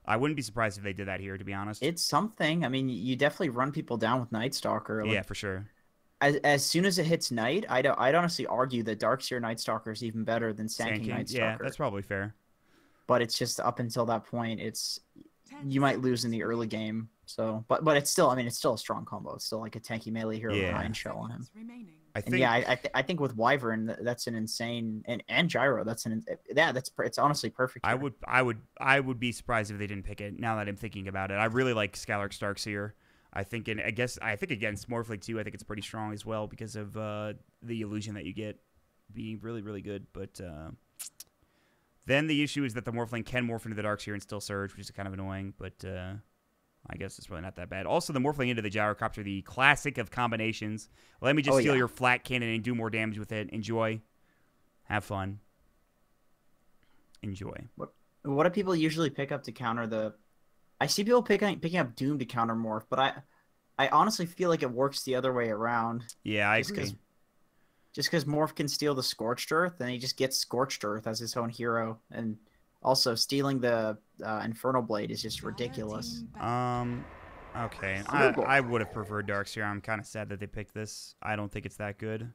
I wouldn't be surprised if they did that here, to be honest. It's something. I mean, you definitely run people down with Night Stalker. Yeah, Like for sure. as soon as it hits night, I'd honestly argue that Darkseer Night Stalker is even better than Sand Sand King. Night Yeah, Stalker. that's probably fair. But it's just up until that point, it's you might lose in the early game. So, but it's still, I mean, it's still a strong combo. It's still like a tanky melee hero with Yeah. Iron Shell on him. I And yeah, think I think with Wyvern, that's an insane, and Gyro, it's honestly perfect. Here. I would be surprised if they didn't pick it. Now that I'm thinking about it, I really like Skylark Starks here. I think against Morphling too. I think it's pretty strong as well because of the illusion that you get being really really good. But then the issue is that the Morphling can morph into the Darkseer and still surge, which is kind of annoying. But I guess it's really not that bad. Also, the Morphling into the Gyrocopter, the classic of combinations. Let me just steal your flat cannon and do more damage with it. Enjoy. Have fun. Enjoy. What do people usually pick up to counter the... I see people picking up Doom to counter Morph, but I honestly feel like it works the other way around. Yeah, I agree. Just because Morph can steal the Scorched Earth, and he just gets Scorched Earth as his own hero. And also, stealing the Infernal Blade is just ridiculous. Okay. I would have preferred Darkseer. I'm kind of sad that they picked this. I don't think it's that good.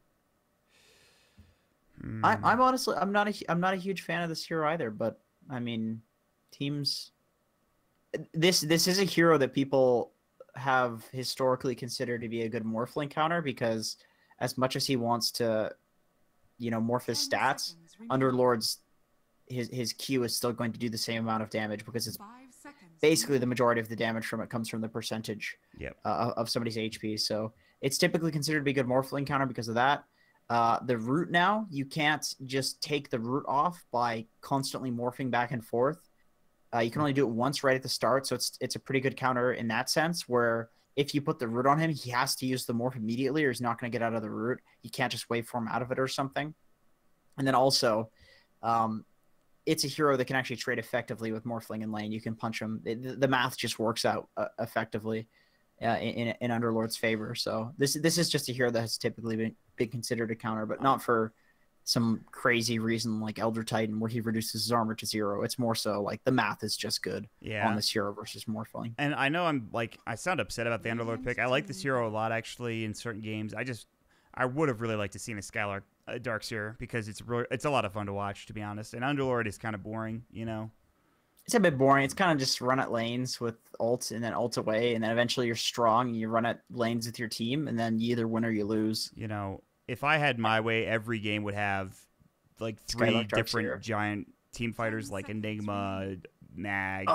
I'm honestly, I'm not a huge fan of this hero either, but I mean, teams... This is a hero that people have historically considered to be a good Morphling counter because as much as he wants to, morph his stats, Underlord's his Q is still going to do the same amount of damage because it's basically the majority of the damage from it comes from the percentage of somebody's HP. So it's typically considered to be a good Morphling counter because of that. The root now, you can't just take the root off by constantly morphing back and forth. You can only do it once right at the start, so it's a pretty good counter in that sense, where if you put the root on him, he has to use the morph immediately or he's not going to get out of the root. You can't just waveform out of it or something. And then also, it's a hero that can actually trade effectively with Morphling in lane. You can punch him. The math just works out effectively in Underlord's favor. So this is just a hero that has typically been considered a counter, but not for some crazy reason like Elder Titan where he reduces his armor to 0. It's more so like the math is just good on this hero versus Morphling. And I know I sound upset about the Underlord pick. I like this hero a lot actually in certain games. I would have really liked to see a Skylark Darkseer because it's a lot of fun to watch, to be honest. And Underlord is kind of boring, It's a bit boring. It's kind of just run at lanes with ult and then ult away, and then eventually you're strong and you run at lanes with your team, and then you either win or you lose. If I had my way, every game would have like 3 different giant team fighters like Enigma, Mag,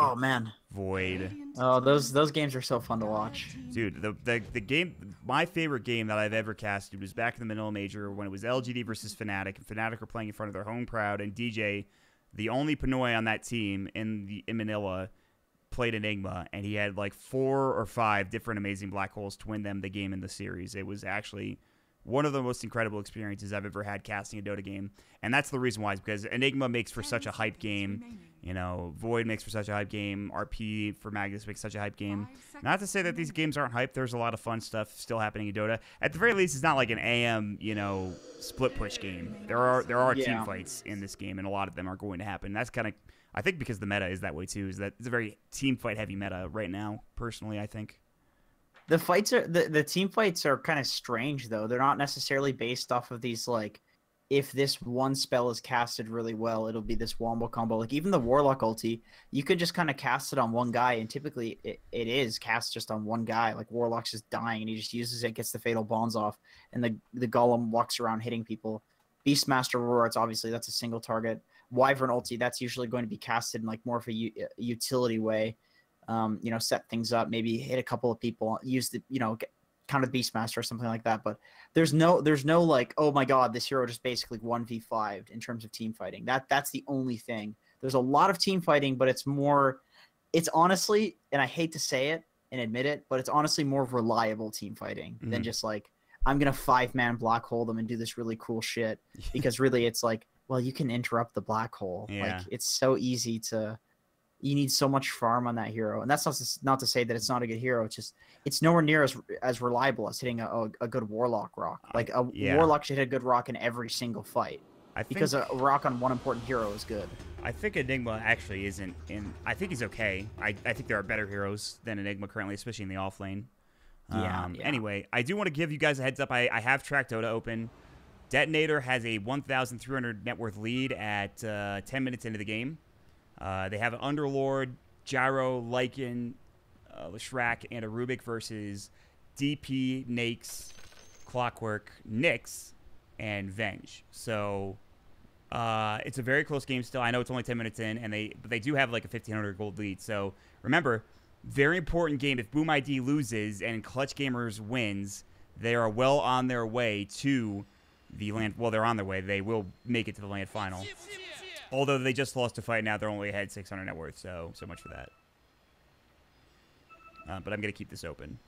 Void. Oh, those games are so fun to watch. Dude, the game, my favorite game that I've ever casted was back in the Manila Major when it was LGD versus Fnatic, and Fnatic were playing in front of their home crowd, and DJ, the only Pinoy on that team in Manila, played Enigma, and he had like 4 or 5 different amazing black holes to win them the game in the series. It was actually one of the most incredible experiences I've ever had casting a Dota game. And that's the reason why, is because Enigma makes for such a hype game. Void makes for such a hype game. RP for Magnus makes such a hype game. Not to say that these games aren't hype. There's a lot of fun stuff still happening in Dota. At the very least, it's not like an AM, split push game. There are team fights in this game, and a lot of them are going to happen. That's kind of, I think because the meta is that way too, is that it's a very team fight heavy meta right now, personally, I think. The fights are the team fights are kind of strange though. They're not necessarily based off of these like, if this one spell is casted really well, it'll be this wombo combo. Like even the Warlock ulti, you could just kind of cast it on one guy, and typically it is cast just on one guy. Like Warlock's just dying, and he just uses it, gets the fatal bonds off, and the Golem walks around hitting people. Beastmaster Roar, obviously that's a single target. Wyvern ulti, that's usually going to be casted in like more of a utility way. Set things up, maybe hit a couple of people, use the, counter the Beastmaster or something like that. But there's no like, oh my god, this hero just basically 1v5'd in terms of team fighting. That's the only thing. There's a lot of team fighting, but it's honestly, and I hate to say it and admit it, but it's honestly more reliable team fighting than just like, I'm going to 5-man black hole them and do this really cool shit. Because really it's like, well, you can interrupt the black hole. Yeah. Like it's so easy to... You need so much farm on that hero, and that's not to say that it's not a good hero. It's just it's nowhere near as reliable as hitting a good Warlock rock. Like Warlock should hit a good rock in every single fight. Because a rock on one important hero is good. I think Enigma actually isn't in. I think he's okay. I think there are better heroes than Enigma currently, especially in the off lane. Yeah. Anyway, I do want to give you guys a heads up. I have tracked Dota open. Detonator has a 1,300 net worth lead at 10 minutes into the game. They have an Underlord, Gyro, Lycan, Leshrac, and a Rubik versus DP, Nakes, Clockwork, Nyx, and Venge. So it's a very close game still. I know it's only 10 minutes in, and they do have like a 1,500 gold lead. So remember, very important game. If Boom ID loses and Clutch Gamers wins, they are well on their way to the land. Well, they're on their way. They will make it to the land final. Although they just lost a fight, now they're only ahead 600 net worth. So much for that. But I'm gonna keep this open.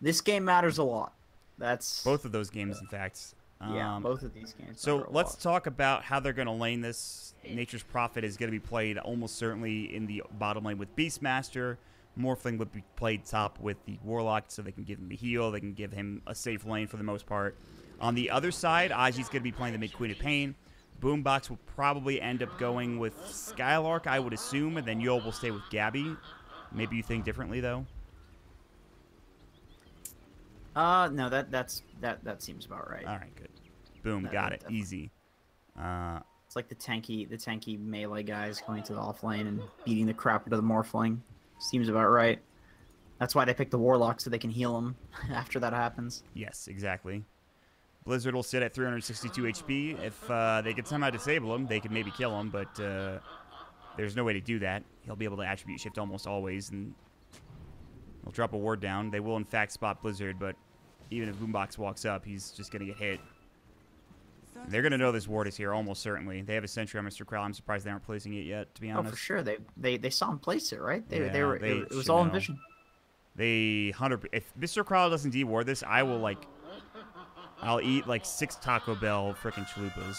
This game matters a lot. That's both of those games, in fact. Yeah, both of these games. So let's talk about how they're going to lane this. Nature's Prophet is going to be played almost certainly in the bottom lane with Beastmaster. Morphling would be played top with the Warlock, so they can give him the heal. They can give him a safe lane for the most part. On the other side, Aji's going to be playing the mid Queen of Pain. Boombox will probably end up going with Skylark, I would assume, and then Yol will stay with Gabby. Maybe you think differently, though? No, that seems about right. All right, good. Boom, got it. Definitely. Easy. It's like the tanky melee guys going to the off lane and beating the crap out of the Morphling. Seems about right. That's why they pick the Warlock, so they can heal him after that happens. Yes, exactly. Blizzard will sit at 362 HP. If they could somehow disable him, they could maybe kill him, but there's no way to do that. He'll be able to attribute shift almost always, and he'll drop a ward down. They will, in fact, spot Blizzard, but even if Boombox walks up, he's just going to get hit. They're going to know this ward is here, almost certainly. They have a sentry on Mr. Krell. I'm surprised they aren't placing it yet, to be honest. Oh, for sure. They saw him place it, right? It was all in vision. If Mr. Krell doesn't de-ward this, I'll eat like 6 Taco Bell frickin' chalupas.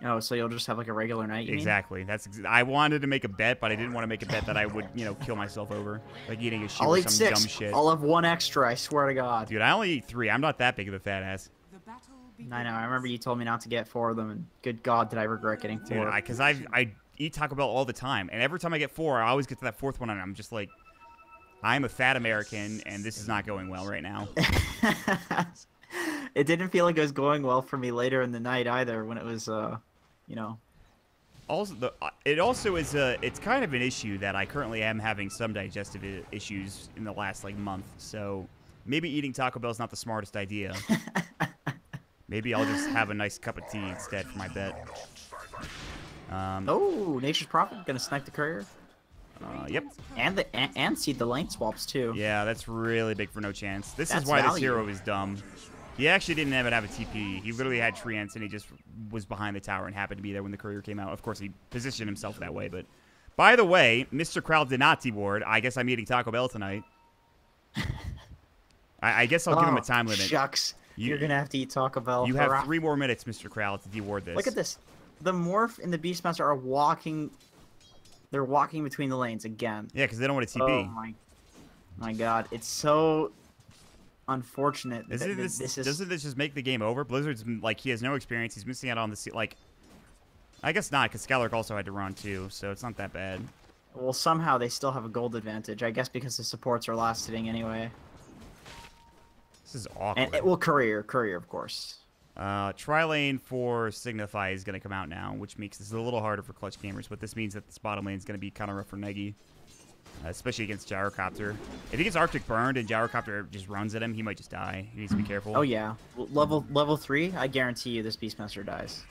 Oh, so you'll just have like a regular night, you Exactly. Mean? I wanted to make a bet, but I didn't want to make a bet that I would, kill myself over. Like eating a shit or some 6. Dumb shit. I'll have 1 extra, I swear to God. Dude, I only eat 3. I'm not that big of a fat ass. I know. I remember you told me not to get 4 of them, and good God, did I regret getting 4. Dude, because I eat Taco Bell all the time, and every time I get 4, I always get to that 4th one, and I'm just like, I'm a fat American, and this is not going well right now. It didn't feel like it was going well for me later in the night either, when it was, Also, it's kind of an issue that I currently am having some digestive issues in the last month. So maybe eating Taco Bell is not the smartest idea. Maybe I'll just have a nice cup of tea instead for my bet. Oh, Nature's Prophet gonna snipe the courier. Yep. And seed the lane swaps too. Yeah, that's really big for no chance. This is why this hero is dumb. He actually didn't even have a TP. He literally had treants, and he just was behind the tower and happened to be there when the courier came out. Of course, he positioned himself that way. But by the way, Mr. Krell did not T-ward. I guess I'm eating Taco Bell tonight. I guess I'll give him a time limit. Shucks. You're going to have to eat Taco Bell. You have 3 more minutes, Mr. Krell, to de-ward this. Look at this. The Morph and the Beastmaster are walking. They're walking between the lanes again. Yeah, because they don't want to TP. Oh, my God. It's so unfortunate. Doesn't this just make the game over? Blizzard's he has no experience. He's missing out on the I guess not, because Skylark also had to run too, so it's not that bad. Well, somehow they still have a gold advantage. I guess because the supports are last hitting anyway. This is awkward. And courier, of course. Tri-lane for Signify is going to come out now, which makes this a little harder for Clutch Gamers, but this means that this bottom lane is going to be kind of rough for Negi. Especially against Gyrocopter. If he gets Arctic burned and Gyrocopter just runs at him, he might just die. He needs to be careful. Oh yeah, level 3. I guarantee you this Beastmaster dies.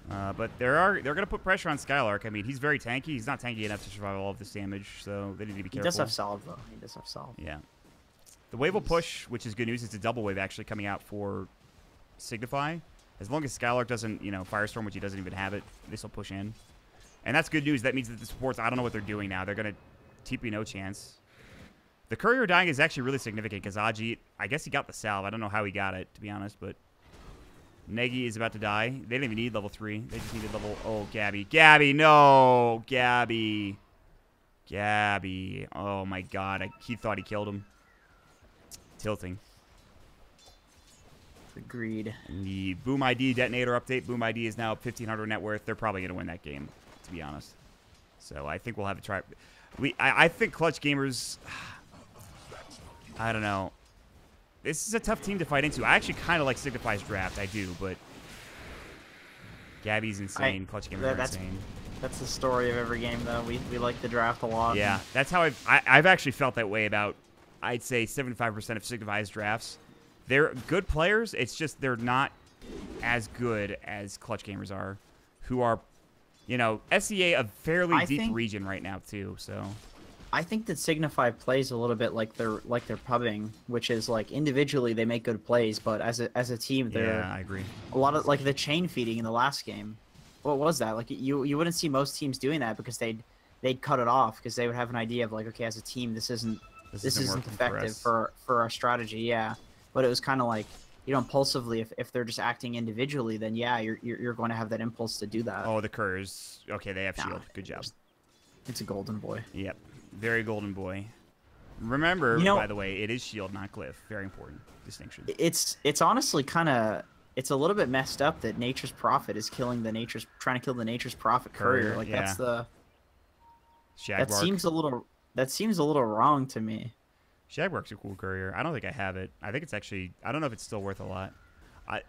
But they're gonna put pressure on Skylark. I mean, he's very tanky. He's not tanky enough to survive all of this damage, so they need to be careful. He does have salve though. He does have salve. Yeah. The wave will push, which is good news. It's a double wave actually coming out for Signify. As long as Skylark doesn't, Firestorm, which he doesn't even have it, this will push in. And that's good news. That means that the supports, I don't know what they're doing now. They're gonna TP no chance. The courier dying is actually really significant because Aji, I guess he got the salve. I don't know how he got it, to be honest, but Negi is about to die. They didn't even need level 3. They just needed level... Oh, Gabby. Gabby, no! Gabby. Gabby. Oh, my God. He thought he killed him. Tilting. Agreed. And the Boom ID detonator update. Boom ID is now 1,500 net worth. They're probably going to win that game, to be honest. So I think we'll have a try. I think Clutch Gamers, I don't know. This is a tough team to fight into. I actually kind of like Signify's draft. I do, but Gabby's insane. Clutch Gamers are insane. That's the story of every game, though. We like the draft a lot. Yeah, that's how I've actually felt that way about, I'd say, 75% of Signify's drafts. They're good players. It's just they're not as good as Clutch Gamers are, who are, you know, SEA a fairly deep region right now too. So I think that Signify plays a little bit like they're pubbing, which is like individually they make good plays, but as a team they're I agree. A lot of like the chain feeding in the last game. What was that? Like you wouldn't see most teams doing that because they'd cut it off because they would have an idea of like, okay, as a team this isn't effective for our strategy. Yeah. But it was kind of like, you know, impulsively, if they're just acting individually, then yeah, you're going to have that impulse to do that. Oh, the Couriers. Okay, they have shield. Good job. It's a golden boy. Yep. Very golden boy. Remember, you know, by the way, it is shield, not glyph. Very important distinction. It's honestly kind of, it's a little bit messed up that Nature's Prophet is trying to kill the Nature's Prophet Courier. Like that's the Shagbark. That seems a little wrong to me. Shagbark's a cool courier. I don't think I have it. I think it's actually, I don't know if it's still worth a lot.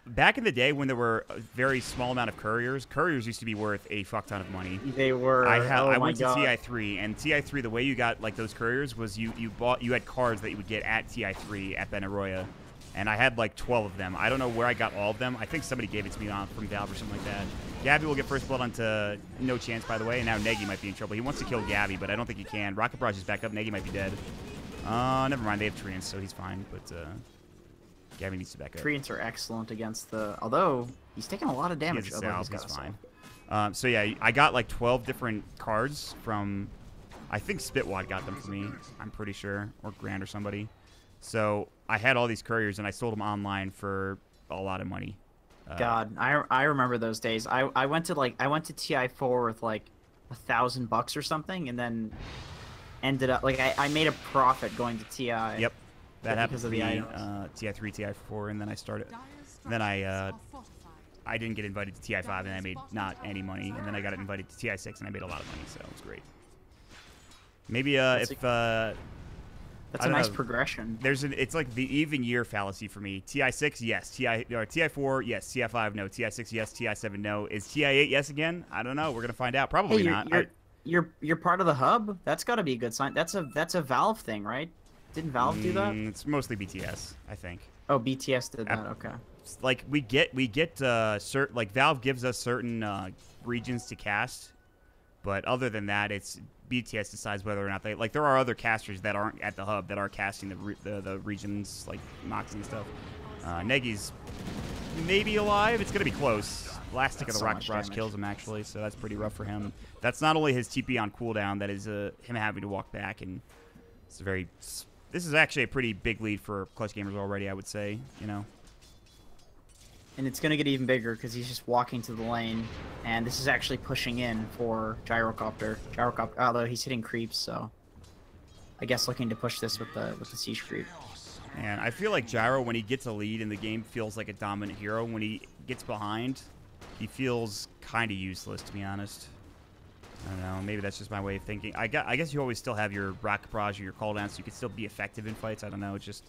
Back in the day when there were a very small amount of couriers used to be worth a fuck ton of money. They were. I went to TI3, and TI3, the way you got like those couriers was you had cards that you would get at TI3 at Benaroya, and I had like 12 of them. I don't know where I got all of them. I think somebody gave it to me from Valve or something like that. Gabby will get first blood onto No Chance, by the way, and now Negi might be in trouble. He wants to kill Gabby, but I don't think he can. Rocket Barrage is back up. Negi might be dead. Never mind. They have Treants, so he's fine. But Gabby needs to back up. Treants are excellent against the. Although he's taking a lot of damage. He's fine. So yeah, I got like 12 different cards from. I think Spitwad got them for me. I'm pretty sure, or Grand or somebody. So I had all these couriers, and I sold them online for a lot of money. God, I remember those days. I went to TI4 with like $1,000 or something, and then ended up like I made a profit going to TI. Yep, that happened to me. TI3, TI4, and then I started. Then I didn't get invited to TI5, and I made not any money. And then I got invited to TI6, and I made a lot of money. So it was great. Maybe that's a nice progression. It's like the even year fallacy for me. TI6, yes. TI4, yes. TI5, no. TI6, yes. TI7, no. Is TI8 yes again? I don't know. We're gonna find out. Probably not. You're part of the hub. That's got to be a good sign. That's a Valve thing, right? Didn't Valve do that? It's mostly BTS, I think. Oh, BTS did that. Okay. Like we get certain, like Valve gives us certain regions to cast, but other than that, it's BTS decides whether or not they like. There are other casters that aren't at the hub that are casting the regions like Moxie and stuff. Negi's maybe alive. It's gonna be close. Last tick of the Rocket Barrage kills him actually, so that's pretty rough for him. That's not only his TP on cooldown, that is him having to walk back, and it's very. This is actually a pretty big lead for Clutch Gamers already, I would say. You know. And it's going to get even bigger because he's just walking to the lane. And this is actually pushing in for Gyrocopter. Although he's hitting creeps, so I guess looking to push this with the siege creep. And I feel like Gyro, when he gets a lead in the game, feels like a dominant hero. When he gets behind, he feels kind of useless, to be honest. I don't know. Maybe that's just my way of thinking. I guess you always still have your Rocket Barrage or your cooldown, so you can still be effective in fights. I don't know. It's just...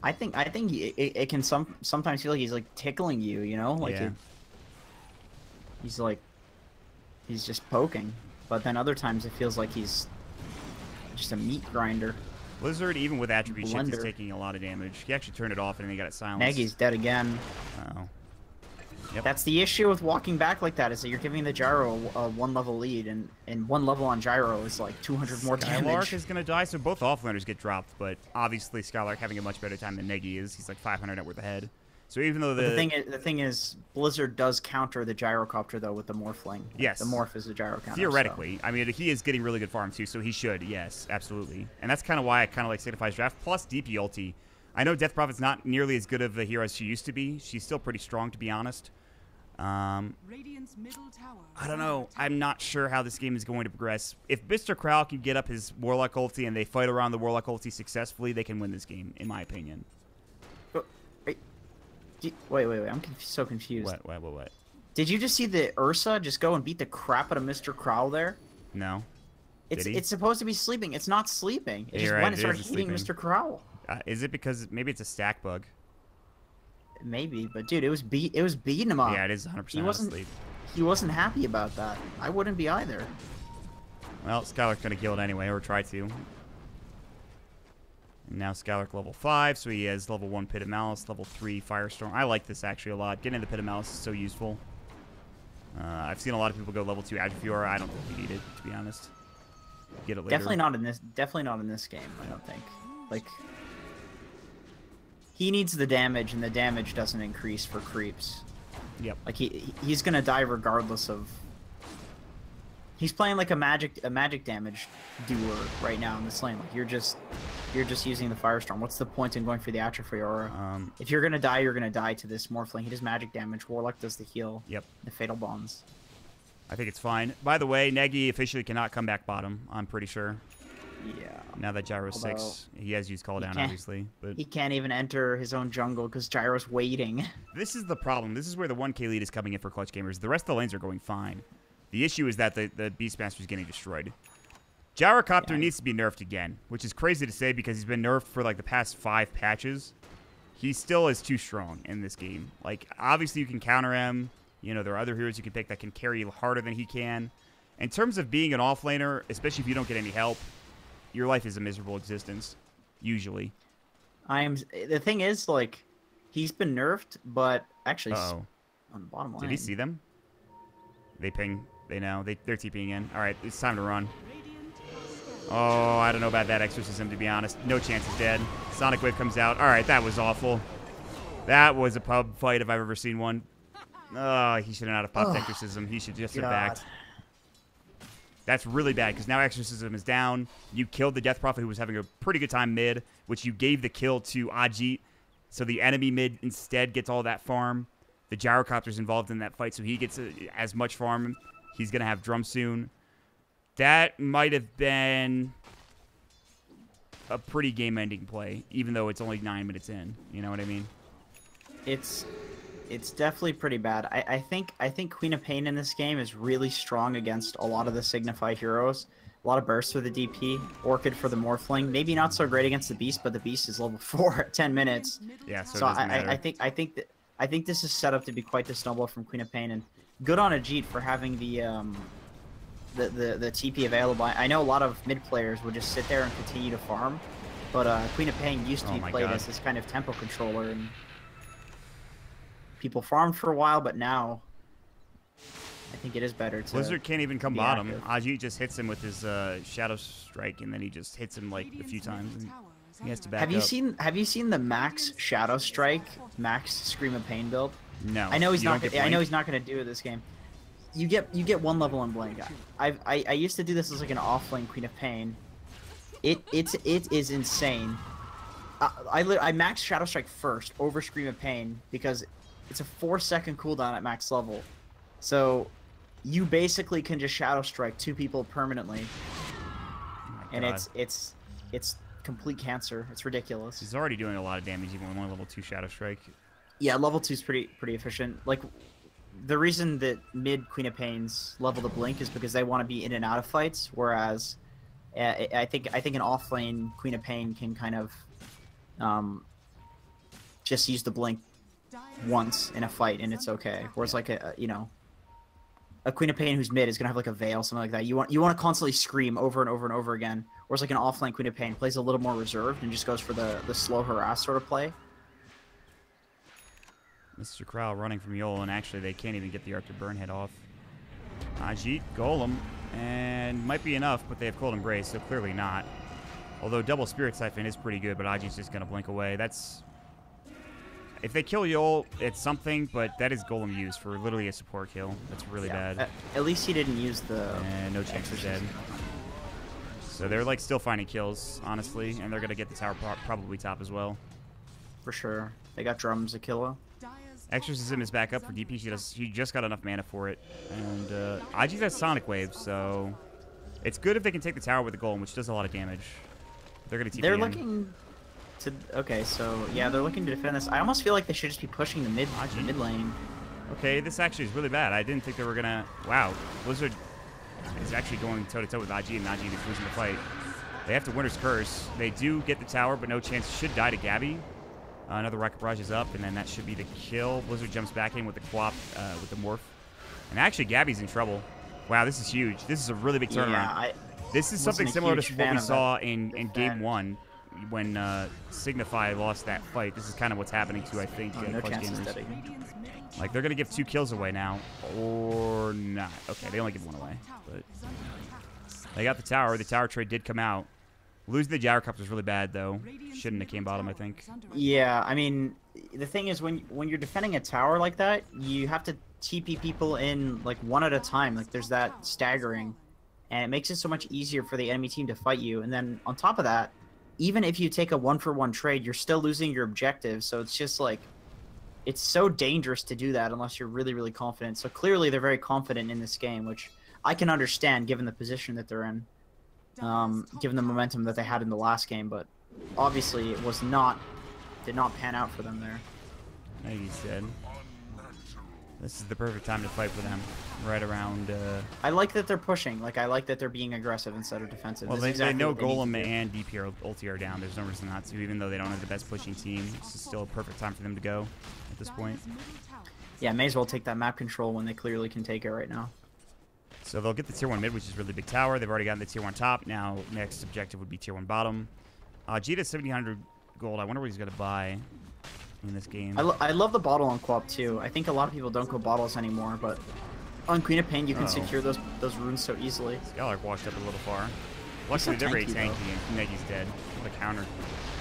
I think it can sometimes feel like he's like tickling you, you know, like yeah. He's just poking, but then other times it feels like he's just a meat grinder. Blizzard, even with attribute shift, is taking a lot of damage. He actually turned it off and then he got it silenced. Negi's dead again. Uh-oh. Yep. That's the issue with walking back like that, is that you're giving the Gyro a 1-level lead, and 1 level on Gyro is like 200 more damage. Skylark is going to die, so both offlaners get dropped, but obviously Skylark having a much better time than Negi is. He's like 500 net worth ahead. So even though the thing is, Blizzard does counter the Gyrocopter, though, with the Morphling. Yes. The Morph is the Gyro counter. Theoretically. So. I mean, he is getting really good farm, too, so he should, yes, absolutely. And that's kind of why I kind of like Signify's draft, plus DP ulti. I know Death Prophet's not nearly as good of a hero as she used to be. She's still pretty strong, to be honest. I don't know. I'm not sure how this game is going to progress. If Mr. Crowl can get up his Warlock ulti and they fight around the Warlock ulti successfully, they can win this game, in my opinion. Wait. I'm so confused. What? Did you just see the Ursa just go and beat the crap out of Mr. Crow there? No. It's supposed to be sleeping. It's not sleeping. It just right, went and it started is hitting sleeping. Mr. Crow. Is it because maybe it's a stack bug? Maybe, but dude, it was beating him up. Yeah, it is 100% He wasn't asleep. he wasn't happy about that. I wouldn't be either. Well, Skylark's gonna kill it anyway, or try to. And now Skylark level 5, so he has level 1 Pit of Malice, level 3 Firestorm. I like this actually a lot. Getting the Pit of Malice is so useful. I've seen a lot of people go level 2 Adjufiora. I don't think you need it, to be honest. Get it later. Definitely not in this game, I don't think. Like, he needs the damage, and the damage doesn't increase for creeps. Yep. Like he's gonna die regardless of. He's playing like a magic damage doer right now in this lane. Like you're just using the Firestorm. What's the point in going for the Atrophiora? If you're gonna die, you're gonna die to this Morphling. He does magic damage. Warlock does the heal. Yep. The Fatal Bonds. I think it's fine. By the way, Negi officially cannot come back bottom, I'm pretty sure. Yeah. Now that Gyro's 6, he has used Call Down, obviously. But he can't even enter his own jungle because Gyro's waiting. this is the problem. This is where the 1K lead is coming in for Clutch Gamers. The rest of the lanes are going fine. The issue is that the Beastmaster is getting destroyed. Gyrocopter needs to be nerfed again, which is crazy to say because he's been nerfed for like the past 5 patches. He still is too strong in this game. Like, obviously you can counter him. You know, there are other heroes you can pick that can carry harder than he can. In terms of being an offlaner, especially if you don't get any help, your life is a miserable existence, usually. The thing is, like, he's been nerfed, but actually on the bottom line. Did he see them? They ping. They know. They're TPing in. All right, it's time to run. Oh, I don't know about that exorcism, to be honest. No chance he's dead. Sonic Wave comes out. All right, that was awful. That was a pub fight if I've ever seen one. Oh, he should not have popped exorcism. He should just have backed. That's really bad, because now exorcism is down. You killed the Death Prophet, who was having a pretty good time mid, which you gave the kill to Ajit. So the enemy mid instead gets all that farm. The Gyrocopter's involved in that fight, so he gets as much farm. He's going to have Drum soon. That might have been a pretty game-ending play, even though it's only 9 minutes in. You know what I mean? It's definitely pretty bad. I think Queen of Pain in this game is really strong against a lot of the Signify heroes. A lot of bursts for the DP. Orchid for the Morphling. Maybe not so great against the Beast, but the Beast is level 4 at 10 minutes. Yeah, so I think this is set up to be quite the snowball from Queen of Pain, and good on Ajit for having the TP available. I know a lot of mid players would just sit there and continue to farm, but Queen of Pain used to be played as this kind of tempo controller, and people farmed for a while, but now I think it is better to. Blizzard can't even come bottom. Ajit just hits him with his Shadow Strike, and then he just hits him like a few times. And he has to back up. Have you seen the Max Shadow Strike, Max Scream of Pain build? No. I know he's not gonna do it this game. You get 1 level on Blink. I used to do this as like an offlane Queen of Pain. It is insane. I max Shadow Strike first over Scream of Pain because it's a 4-second cooldown at max level. So you basically can just Shadow Strike 2 people permanently. And it's complete cancer. It's ridiculous. He's already doing a lot of damage even with one level 2 Shadow Strike. Yeah, level 2 is pretty efficient. Like, the reason that mid Queen of Pains level the Blink is because they want to be in and out of fights, whereas I think an offlane Queen of Pain can kind of just use the Blink once in a fight and it's okay. Whereas like a Queen of Pain who's mid is gonna have like a veil, something like that. You want to constantly scream over and over and over again. Whereas like an offlane Queen of Pain plays a little more reserved and just goes for the slow harass sort of play. Mr. Crow running from Yol, and actually they can't even get the Arctic Burnhead off. Ajit, Golem, and might be enough, but they have Cold Embrace, so clearly not. Although double Spirit Siphon is pretty good, but Ajit's just going to blink away. That's... If they kill Yol, it's something, but that is Golem used for literally a support kill. That's really bad. At least he didn't use the... And no chance he's dead. So they're like still finding kills, honestly, and they're going to get the tower probably top as well. For sure. They got Drums a killer. Exorcism is back up for DP. She just got enough mana for it. And Ajit has Sonic Wave, so it's good if they can take the tower with the Golem, which does a lot of damage. They're going to TP They're looking Okay, so yeah, they're looking to defend this. I almost feel like they should just be pushing the mid lane. Okay, this actually is really bad. I didn't think they were gonna. Wow, Blizzard is actually going toe to toe with Aji, and Aji is losing the fight. They have to Winter's Curse. They do get the tower, but no chance. Should die to Gabby. Another Rocket Barrage is up, and then that should be the kill. Blizzard jumps back in with the Quap, with the Morph. And actually, Gabby's in trouble. Wow, this is huge. This is a really big turnaround. Yeah, this is something similar to what we saw in Game 1 when Signify lost that fight. This is kind of what's happening to, I think, no Clutch chances Gamers. that again. Like, they're going to give 2 kills away now. Or not. Okay, they only give 1 away. But they got the tower. The tower trade did come out. Losing the Gyro Cup was really bad, though. Shouldn't have came bottom, I think. Yeah, I mean, the thing is, when you're defending a tower like that, you have to TP people in, like, one at a time. Like, there's that staggering. And it makes it so much easier for the enemy team to fight you. And then, on top of that, even if you take a 1-for-1 trade, you're still losing your objective. So it's just, like, it's so dangerous to do that unless you're really, really confident. So clearly, they're very confident in this game, which I can understand given the position that they're in. Given the momentum that they had in the last game, but obviously it did not pan out for them there. Like he said, this is the perfect time to fight for them. Right around. I like that they're pushing. Like, I like that they're being aggressive instead of defensive. Well, exactly they know Golem and DP ulti are down. There's no reason not to, even though they don't have the best pushing team. This is still a perfect time for them to go at this point. Yeah, may as well take that map control when they clearly can take it right now. So they'll get the tier 1 mid, which is really big tower. They've already gotten the tier 1 top. Now, next objective would be tier 1 bottom. Jita 1700 gold. I wonder what he's going to buy in this game. I love the bottle on Quap too. I think a lot of people don't go bottles anymore, but on Queen of Pain you can secure those runes so easily. Skylark washed up a little far. Luckily, they're very tanky, and Negi's dead. The counter.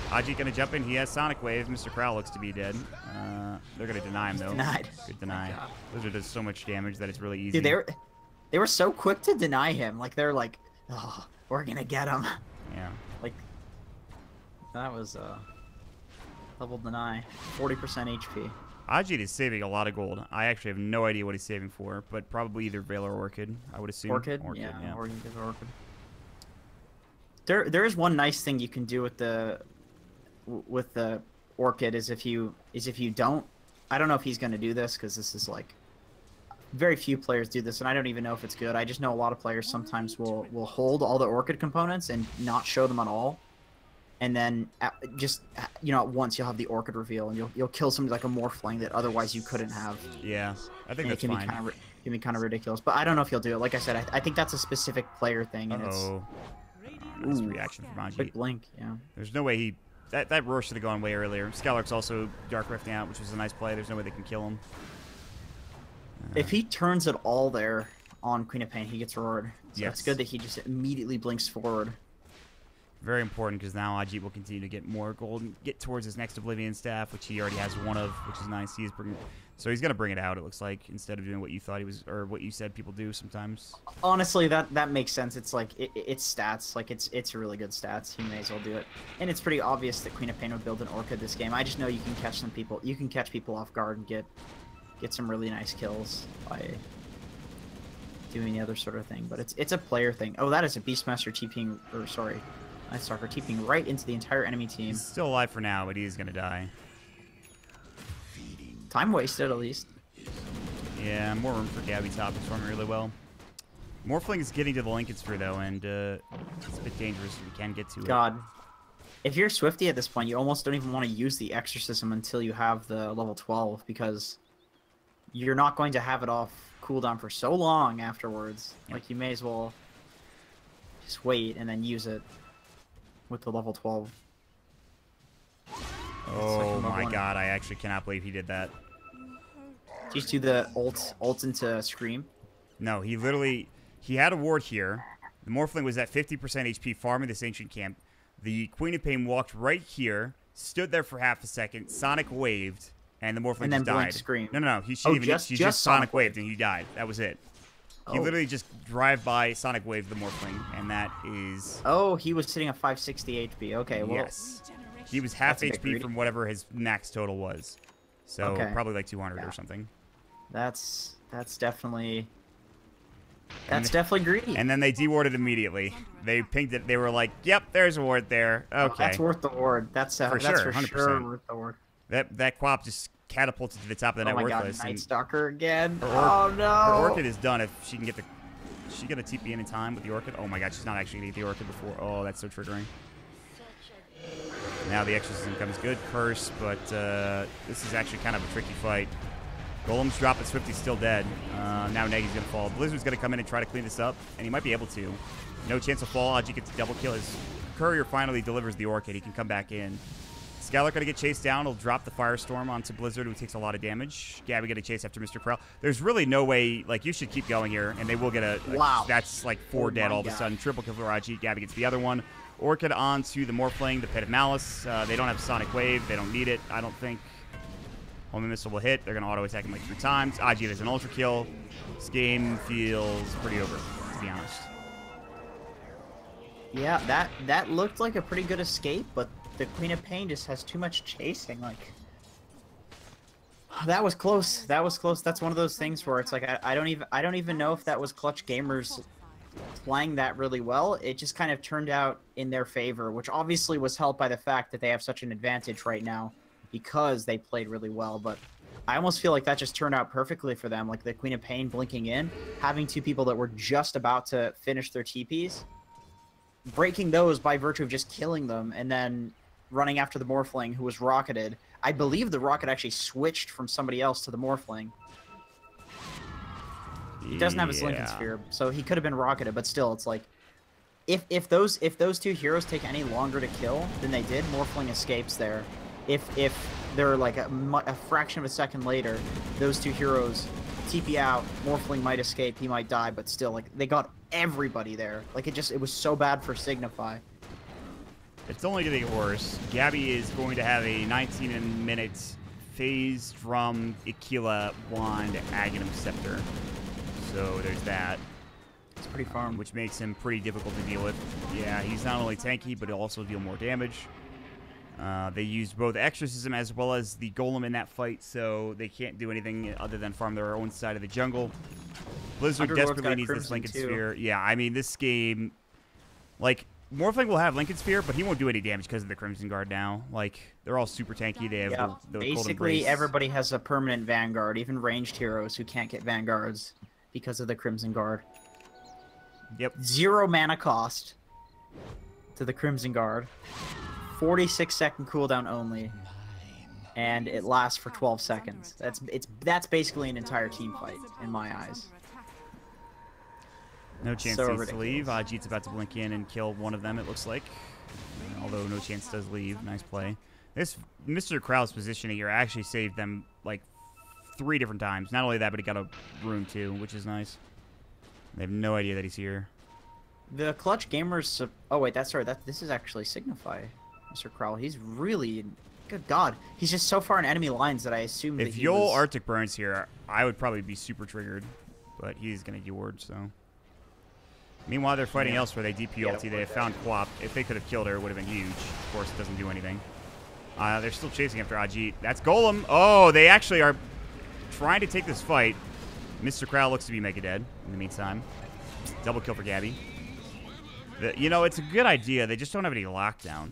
Aji going to jump in. He has Sonic Wave. Mr. Crow looks to be dead. They're going to deny him, though. Denied. Good deny. Blizzard does so much damage that it's really easy. Dude, they were so quick to deny him. Like, they're like, oh, we're going to get him. Yeah. Like, that was level deny. 40% HP. Ajit is saving a lot of gold. I actually have no idea what he's saving for, but probably either Veil or Orchid, I would assume. Orchid? Yeah. Orchid. There is one nice thing you can do with the Orchid is if you don't. I don't know if he's going to do this because this is like very few players do this, and I don't even know if it's good. I just know a lot of players sometimes will hold all the Orchid components and not show them at all, and then at once you'll have the Orchid reveal, and you'll kill somebody like a Morphling that otherwise you couldn't have. Yeah, I think that's fine. It can be kind of ridiculous, but I don't know if he'll do it. Like I said, I think that's a specific player thing, and nice reaction from Ajit. Quick blink, yeah. There's no way he that roar should have gone way earlier. Skylark's also Dark Rifting out, which was a nice play. There's no way they can kill him. If he turns it all there on Queen of Pain, he gets roared. So yes. It's good that he just immediately blinks forward. Very important, because now Ajit will continue to get more gold and get towards his next Oblivion staff, which he already has one of, which is nice. So he's gonna bring it out. It looks like, instead of doing what you thought he was, or what you said people do sometimes. Honestly, that makes sense. It's like it's stats. Like it's really good stats. He may as well do it. And it's pretty obvious that Queen of Pain would build an Orchid this game. I just know you can catch some people. You can catch people off guard and get some really nice kills by doing the other sort of thing. But it's a player thing. Oh, that is a Beastmaster TPing, or sorry, Night Stalker TPing right into the entire enemy team. He's still alive for now, but he's gonna die. Time wasted, at least. Yeah, more room for Gabby top. It's running really well. Morphling is getting to the Lincoln Sphere, though, and it's a bit dangerous. We can get to it. God. If you're Swifty at this point, you almost don't even want to use the Exorcism until you have the level 12, because you're not going to have it off cooldown for so long afterwards. Yep. Like, you may as well just wait and then use it with the level 12. Oh my god, I actually cannot believe he did that. Did you do the ult into Scream? No, he had a ward here. The Morphling was at 50% HP farming this ancient camp. The Queen of Pain walked right here, stood there for half a second, Sonic waved, and the Morphling just died. Scream. No, he just Sonic waved and he died. That was it. He literally just drive by Sonic waved the Morphling, and that is... Oh, he was sitting at 560 HP. Okay, well... Yes. He was half HP from whatever his max total was. So probably like 200 or something. That's definitely That's definitely greedy. And then they dewarded immediately. They pinged it. They were like, "Yep, there's a ward there." Okay, that's worth the ward. That's for that's sure, for 100%. sure worth the ward. That Quap just catapulted to the top of the net Oh my worthless. god, Night Stalker again. Her Oh no. Her Orchid is done if she can get the. She get a TP in time with the Orchid. Oh my god, she's not actually gonna get the Orchid before. Oh, that's so triggering. Now the Exorcism comes good, Curse, but this is actually kind of a tricky fight. Golem's dropped, but Swifty's still dead. Now Nagy's going to fall. Blizzard's going to come in and try to clean this up, and he might be able to. No chance of fall. Aji gets a double kill as Courier finally delivers the Orchid. He can come back in. Skylark going to get chased down. He'll drop the Firestorm onto Blizzard, who takes a lot of damage. Gabby going to chase after Mr. Krell. There's really no way, like, you should keep going here, and they will get a wow. That's like 4 dead all of a sudden. Triple kill for Aji. Gabby gets the other one. Orchid onto the Morphling, the Pit of Malice. They don't have Sonic Wave. They don't need it, I don't think. Homing Missile will hit. They're going to auto-attack him like 3 times. Aji has an Ultra Kill. This game feels pretty over, to be honest. Yeah, that looked like a pretty good escape, but the Queen of Pain just has too much chasing. Like, that was close. That was close. That's one of those things where it's like I don't even know if that was Clutch Gamers playing that really well. It just kind of turned out in their favor, which obviously was helped by the fact that they have such an advantage right now because they played really well. But I almost feel like that just turned out perfectly for them. Like the Queen of Pain blinking in, having 2 people that were just about to finish their TPs, breaking those by virtue of just killing them, and then running after the Morphling, who was rocketed. I believe the rocket actually switched from somebody else to the Morphling. He doesn't have his Lincoln Sphere, so he could have been rocketed, but still, it's like, if those 2 heroes take any longer to kill than they did, Morphling escapes there. If they're like a fraction of a second later, those 2 heroes TP out, Morphling might escape, he might die, but still, like, they got everybody there. Like, it was so bad for Signify. It's only going to get worse. Gabby is going to have a 19-minute Phase Drum Aquila Wand Aghanim Scepter. So there's that. It's pretty farm. Which makes him pretty difficult to deal with. Yeah, he's not only tanky, but he'll also deal more damage. They used both Exorcism as well as the Golem in that fight, so they can't do anything other than farm their own side of the jungle. Blizzard desperately needs this Lincoln Sphere. Yeah, I mean, this game, like, Morphling will have Lincoln Sphere, but he won't do any damage because of the Crimson Guard now. Like, they're all super tanky. They have the basically everybody has a permanent Vanguard, even ranged heroes who can't get Vanguards because of the Crimson Guard. Yep. 0 mana cost to the Crimson Guard. 46-second cooldown only, and it lasts for 12 seconds. That's basically an entire team fight in my eyes. No chance to leave. Ajit's about to blink in and kill one of them, it looks like. Although No Chance does leave. Nice play. This Mr. Krau's positioning here actually saved them like 3 different times. Not only that, but he got a rune too, which is nice. They have no idea that he's here. The Clutch Gamers... Oh, wait, this is actually Signify. Mr. Krell, he's really... Good God. He's just so far in enemy lines that I assume that if Yol Arctic Burns here, I would probably be super triggered. But he's going to deward, so... Meanwhile, they're fighting elsewhere. They DP ulti. They have found Quap. If they could have killed her, it would have been huge. Of course, it doesn't do anything. They're still chasing after Ajit. That's Golem. Oh, they actually are trying to take this fight. Mr. Krell looks to be mega dead in the meantime. Double kill for Gabby. You know, it's a good idea. They just don't have any lockdown.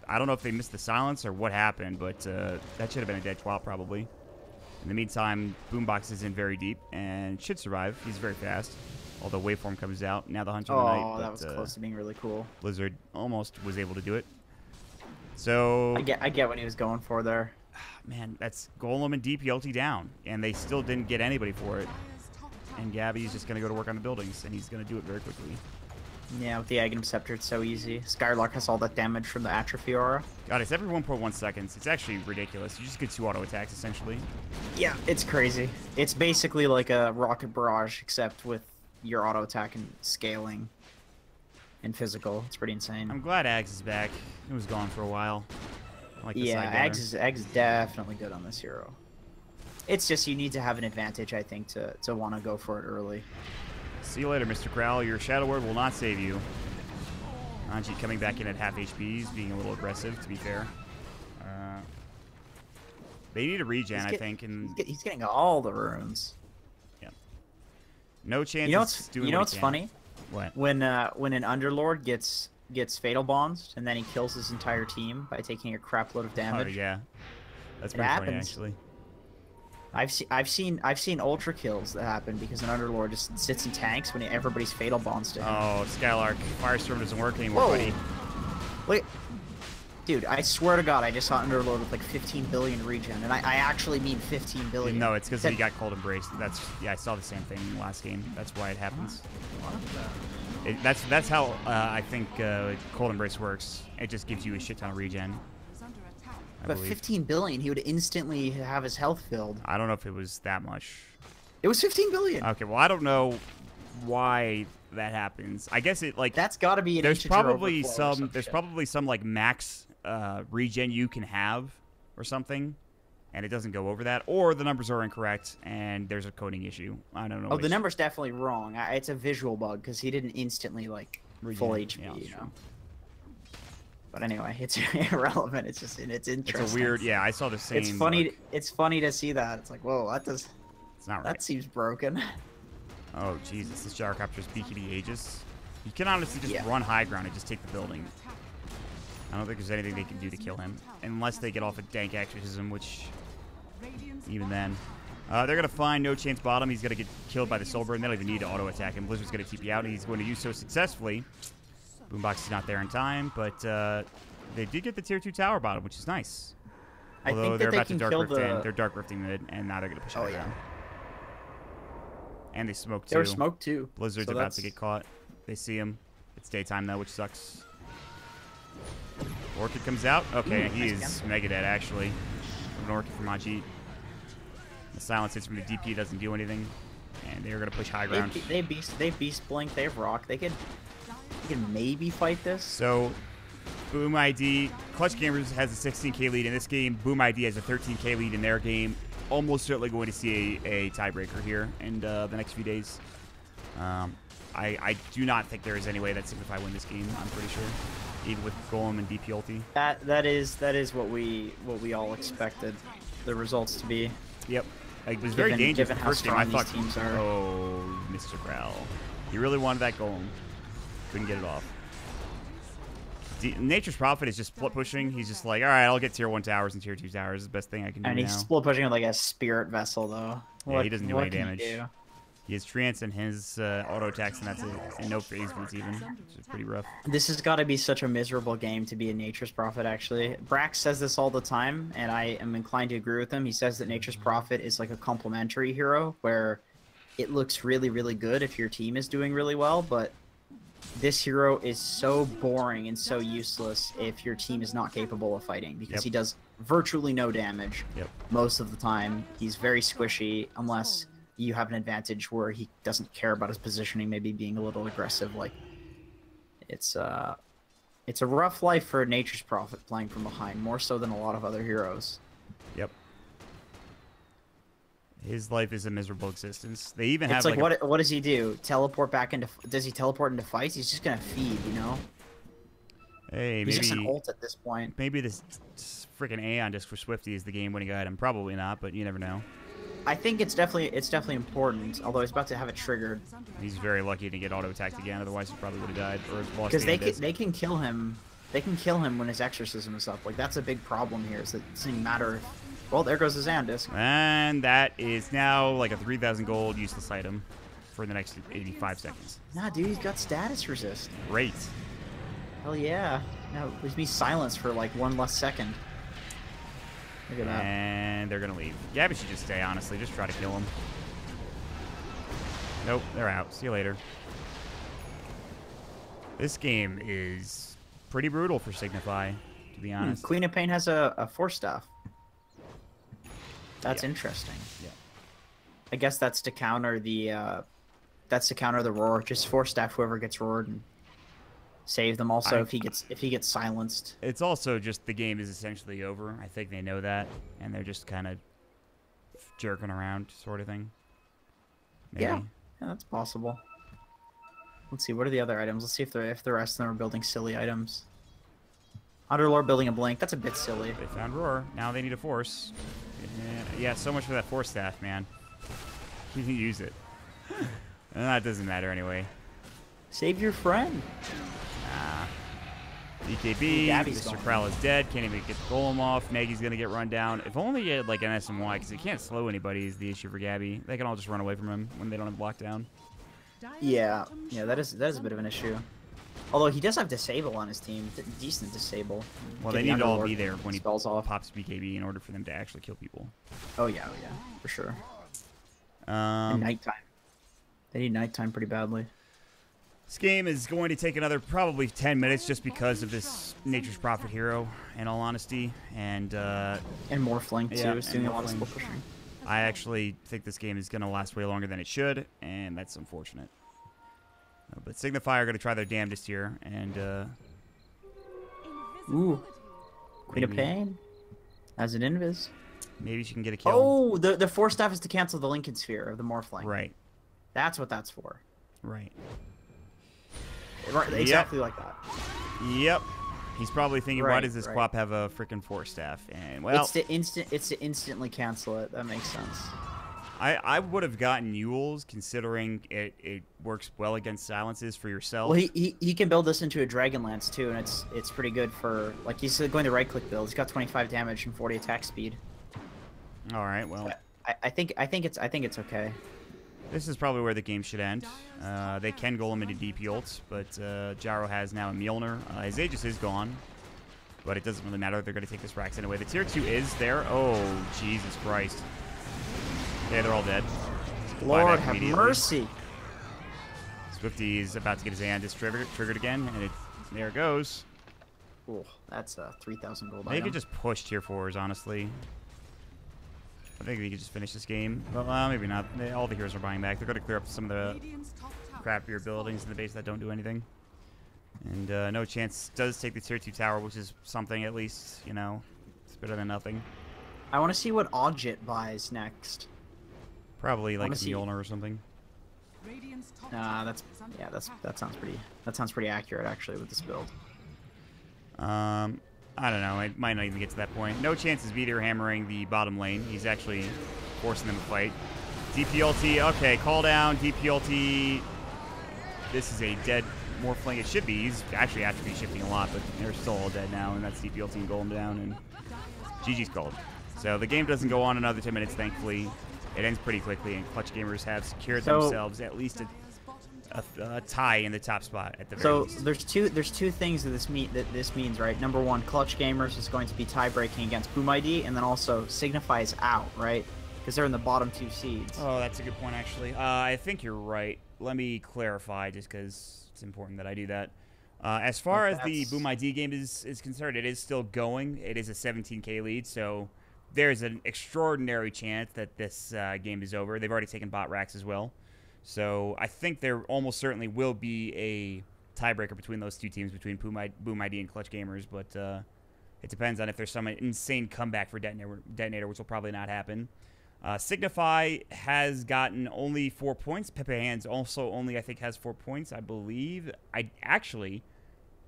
I don't know if they missed the silence or what happened, but that should have been a dead Quap probably. In the meantime, Boombox is in very deep and should survive. He's very fast. Although Waveform comes out. Now the Hunter of the Night. Oh, that was close to being really cool. Blizzard almost was able to do it. So... I get what he was going for there. Man, that's Golem and DP ulti down. And they still didn't get anybody for it. And Gabby's just going to go to work on the buildings. And he's going to do it very quickly. Yeah, with the Aghanim Scepter, it's so easy. Skylark has all that damage from the Atrophy Aura. God, it's every 1.1 seconds. It's actually ridiculous. You just get 2 auto attacks, essentially. Yeah, it's crazy. It's basically like a Rocket Barrage, except with your auto attack and scaling and physical. It's pretty insane. I'm glad Ags is back. He was gone for a while. I like yeah, Ags is definitely good on this hero. It's just you need to have an advantage, I think, to want to go for it early. See you later, Mr. Krell. Your Shadow Word will not save you. Anji coming back in at half HP. He's being a little aggressive, to be fair. They need a regen, I think. And he's getting all the runes. Yeah. No chance. You know what's funny? What? When an Underlord gets fatal bonds and then he kills his entire team by taking a crap load of damage. Oh yeah, that's It pretty funny happens. actually. I've seen ultra kills that happen because an Underlord just sits in tanks when everybody's fatal bonds to him. Oh, Skylark, Firestorm doesn't work anymore, Whoa. buddy. Wait, dude, I swear to God, I just saw Underlord with like 15 billion regen, and I actually mean 15 billion. No, it's because he got cold embraced. I saw the same thing in the last game. That's why it happens. That's how I think cold embrace works. It just gives you a shit ton of regen. But 15 billion, he would instantly have his health filled. I don't know if it was that much. It was 15 billion. Okay, well I don't know why that happens. I guess it like that's got to be an there's probably there's probably some like max regen you can have or something, and it doesn't go over that, or the numbers are incorrect and there's a coding issue. I don't know. Oh, the number's definitely wrong. It's a visual bug because he didn't instantly like full HP. Yeah, you know. But anyway, it's irrelevant. It's just it's interesting. It's a weird. Yeah, I saw the same. It's funny. Look. It's funny to see that. It's like, whoa, that does. It's not right. That seems broken. Oh Jesus, this gyrocopter's BKB Aegis. You can honestly just run high ground and just take the building. I don't think there's anything they can do to kill him, unless they get off a dank exorcism, which even then. They're going to find No Chance bottom. He's going to get killed by the Soulburn. They don't even need to auto attack him. Blizzard's going to TP out. He's going to use so successfully. Boombox is not there in time, but they did get the tier 2 tower bottom, which is nice. Although they're about to dark rift in. They're dark rifting mid, and now they're going to push it down. And they smoked too. They were smoked too. Blizzard's about to get caught. They see him. It's daytime though, which sucks. Orchid comes out. Okay, he is mega dead actually. An Orchid from Majit. The silence hits from the DP doesn't do anything, and they're gonna push high ground. They beast blink. They have rock. They can maybe fight this. So, Boom ID, Clutch Gamers has a 16k lead in this game. Boom ID has a 13k lead in their game. Almost certainly going to see a tiebreaker here in the next few days. I do not think there is any way that Signify win this game. I'm pretty sure, even with Golem and DP ulti. That is what we all expected the results to be. Yep, like, it was very dangerous the first game. I thought, teams are. Oh, Mr. Growl, he really wanted that Golem, couldn't get it off. Nature's Prophet is just split pushing. He's just like, all right, I'll get tier 1 towers and tier 2 towers. It's the best thing I can do. And he's split pushing with like a spirit vessel though. Yeah, he doesn't do any damage. He has Treants and his auto attacks, and that's it. And no phase boots even, which is pretty rough. This has got to be such a miserable game to be a Nature's Prophet, actually. Brax says this all the time, and I am inclined to agree with him. He says that Nature's Prophet is like a complementary hero, where it looks really, really good if your team is doing really well, but this hero is so boring and so useless if your team is not capable of fighting, because he does virtually no damage most of the time. He's very squishy unless you have an advantage where he doesn't care about his positioning, maybe being a little aggressive. Like, it's a rough life for Nature's Prophet playing from behind, more so than a lot of other heroes. Yep. His life is a miserable existence. They even have it's like what does he do? Teleport back into? Does he teleport into fights? He's just gonna feed, you know. Hey, he's just an ult at this point. Maybe this freaking Aeon disc for Swifty is the game-winning item. Probably not, but you never know. I think it's definitely important. Although he's about to have it triggered. He's very lucky to get auto attacked again. Otherwise, he probably would have died or lost. Because they can kill him. They can kill him when his exorcism is up. Like, that's a big problem here. Is that it doesn't even matter if. Well, there goes his Aeon disc. And that is now like a 3,000 gold useless item for the next 85 seconds. Nah, dude, he's got status resist. Great. Hell yeah. Now leaves me silenced for like 1 less second. Look at that. And they're gonna leave. Gabby should just stay, honestly. Just try to kill him. Nope, they're out. See you later. This game is pretty brutal for Signify, to be honest. Queen of Pain has a Force Staff. That's interesting. Yeah. I guess that's to counter the roar. Just Force Staff whoever gets roared and save them. Also, if he gets silenced. It's also just the game is essentially over. I think they know that, and they're just kind of jerking around, sort of thing. Maybe. Yeah, that's possible. Let's see. What are the other items? Let's see if the rest of them are building silly items. Underlord building a blink. That's a bit silly. They found roar. Now they need a force. Yeah, so much for that force staff, man. You can use it. That doesn't matter anyway. Save your friend. Nah. BKB, Mr. Krell is dead. Can't even get the golem off. Maggie's going to get run down. If only he had like an SMY, because he can't slow anybody is the issue for Gabby. They can all just run away from him when they don't have lockdown. Yeah, that is a bit of an issue. Although he does have disable on his team, decent disable. Well, they need to all be there when he spells off. pops BKB in order for them to actually kill people. Oh yeah, for sure. And nighttime. They need nighttime pretty badly. This game is going to take another probably 10 minutes just because of this Nature's Prophet hero, in all honesty, and Morphling too. yeah, Is doing a lot of split pushing. I actually think this game is going to last way longer than it should, and that's unfortunate. But Signify are going to try their damnedest here, and ooh, Queen of Pain as an invis. Maybe she can get a kill. Oh, the Force Staff is to cancel the Lincoln Sphere of the Morphling. Right. That's what that's for. Right. Exactly like that. Yep. He's probably thinking, why does this right. Quap have a freaking Force Staff? And well, it's to instantly cancel it. That makes sense. I would have gotten Yule's, considering it works well against silences for yourself. Well, he can build this into a Dragonlance too, and it's pretty good for, like, he's going to right click build. He's got 25 damage and 40 attack speed. All right, well, I think it's okay. This is probably where the game should end. They can golem into DP ults, but Gyro has now a Mjolnir. His Aegis is gone, but it doesn't really matter. They're going to take this Rax anyway. The tier 2 is there. Oh, Jesus Christ. Yeah, they're all dead. Lord have mercy. Swifty is about to get his Aeondis triggered again, and there it goes. Oh, that's a 3,000 gold They item. could just push tier 4s, honestly. I think they could just finish this game. Well, maybe not. All the heroes are buying back. They're going to clear up some of the crappier buildings in the base that don't do anything. And no chance does take the tier 2 tower, which is something at least, you know. It's better than nothing. I want to see what Odjit buys next. Probably like a Mjolnir or something. That sounds pretty accurate actually with this build. I don't know. It might not even get to that point. No chance is Veeder hammering the bottom lane. He's actually forcing them to fight. DP ulti. Okay, call down. DP ulti. This is a dead Morphling. It should be. He's actually attribute shifting a lot, but they're still all dead now, and that's DP ulti and Golem down, and GG's called. So the game doesn't go on another 10 minutes, thankfully. It ends pretty quickly, and Clutch Gamers have secured themselves at least a tie in the top spot at the very least. So there's two things that this means, right? Number one, Clutch Gamers is going to be tie breaking against Boom ID, and then also Signify is out, right? Because they're in the bottom 2 seeds. Oh, that's a good point, actually. I think you're right. Let me clarify, just because it's important that I do that. As far as the Boom ID game is concerned, it is still going. It is a 17k lead, so there's an extraordinary chance that this game is over. They've already taken bot racks as well. So I think there almost certainly will be a tiebreaker between those two teams, between Boom ID and Clutch Gamers, but it depends on if there's some insane comeback for Detonator, which will probably not happen. Signify has gotten only 4 points. Pepe Hands also only, I think, has 4 points, I believe.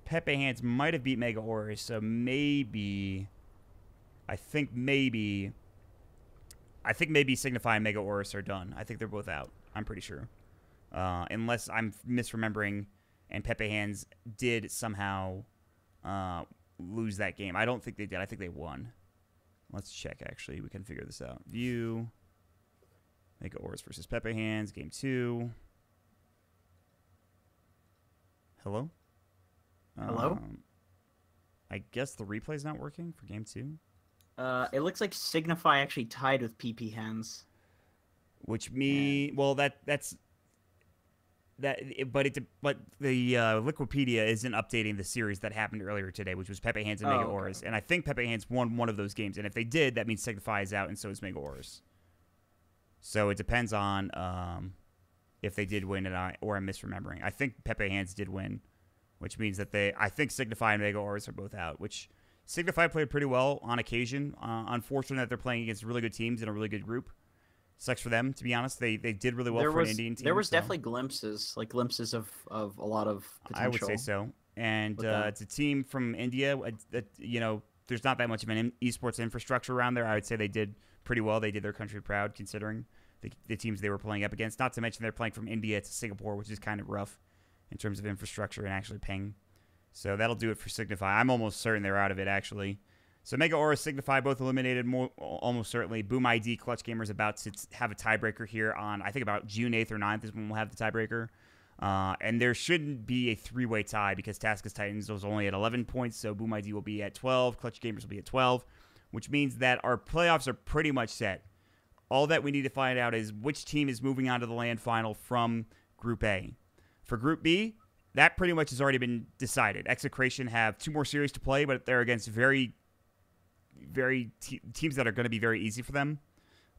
Pepe Hands might have beat Mega Horus, so maybe... I think maybe Signify and Mega Horus are done. I think they're both out. I'm pretty sure. Unless I'm misremembering and Pepe Hands did somehow lose that game. I don't think they did. I think they won. Let's check, actually. We can figure this out. View. Mega Horus versus Pepe Hands. Game 2. Hello? Hello? I guess the replay's not working for Game 2. It looks like Signify actually tied with PP Hands. Which well, but the Wikipedia isn't updating the series that happened earlier today, which was Pepe Hands and Mega Horus, and I think Pepe Hands won one of those games, and if they did, that means Signify is out, and so is Mega Horus. So it depends on if they did win or I'm misremembering. I think Pepe Hands did win, which means that I think Signify and Mega Horus are both out, which Signify played pretty well on occasion. Unfortunate that they're playing against really good teams in a really good group. Sucks for them, to be honest. They did really well for an Indian team. There was definitely glimpses of a lot of potential. I would say so. And it's a team from India that, you know, there's not that much of an esports infrastructure around there. I would say they did pretty well. They did their country proud, considering the teams they were playing up against. Not to mention they're playing from India to Singapore, which is kind of rough in terms of infrastructure and actually ping. So that'll do it for Signify. I'm almost certain they're out of it, actually. So Mega Aura, Signify, both eliminated almost certainly. Boom ID, Clutch Gamers about to have a tiebreaker here on, I think, about June 8th or 9th is when we'll have the tiebreaker. And there shouldn't be a three-way tie because Taskus Titans was only at 11 points, so Boom ID will be at 12, Clutch Gamers will be at 12, which means that our playoffs are pretty much set. All that we need to find out is which team is moving on to the LAN final from Group A. For Group B, that pretty much has already been decided. Execration have 2 more series to play, but they're against teams that are going to be very easy for them.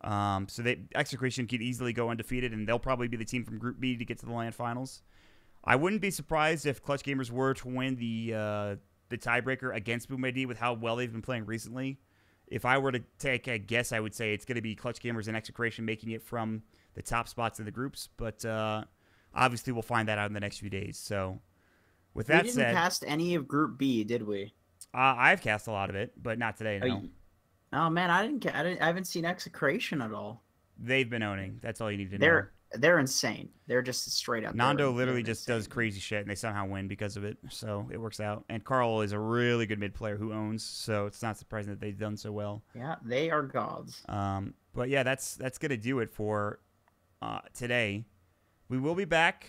So Execration could easily go undefeated, and they'll probably be the team from Group B to get to the LAN finals. I wouldn't be surprised if Clutch Gamers were to win the tiebreaker against Boom ID with how well they've been playing recently. If I were to take a guess, I would say it's going to be Clutch Gamers and Execration making it from the top spots of the groups, but obviously we'll find that out in the next few days. So with that said, we didn't cast any of Group B, did we? I've cast a lot of it, but not today. No. Oh man, I haven't seen Execration at all. They've been owning. That's all you need to know. They're insane. They're just straight up. Nando literally just does crazy shit, and they somehow win because of it. So it works out. And Carl is a really good mid player who owns, so it's not surprising that they've done so well. Yeah, they are gods. But yeah, that's gonna do it for today. We will be back.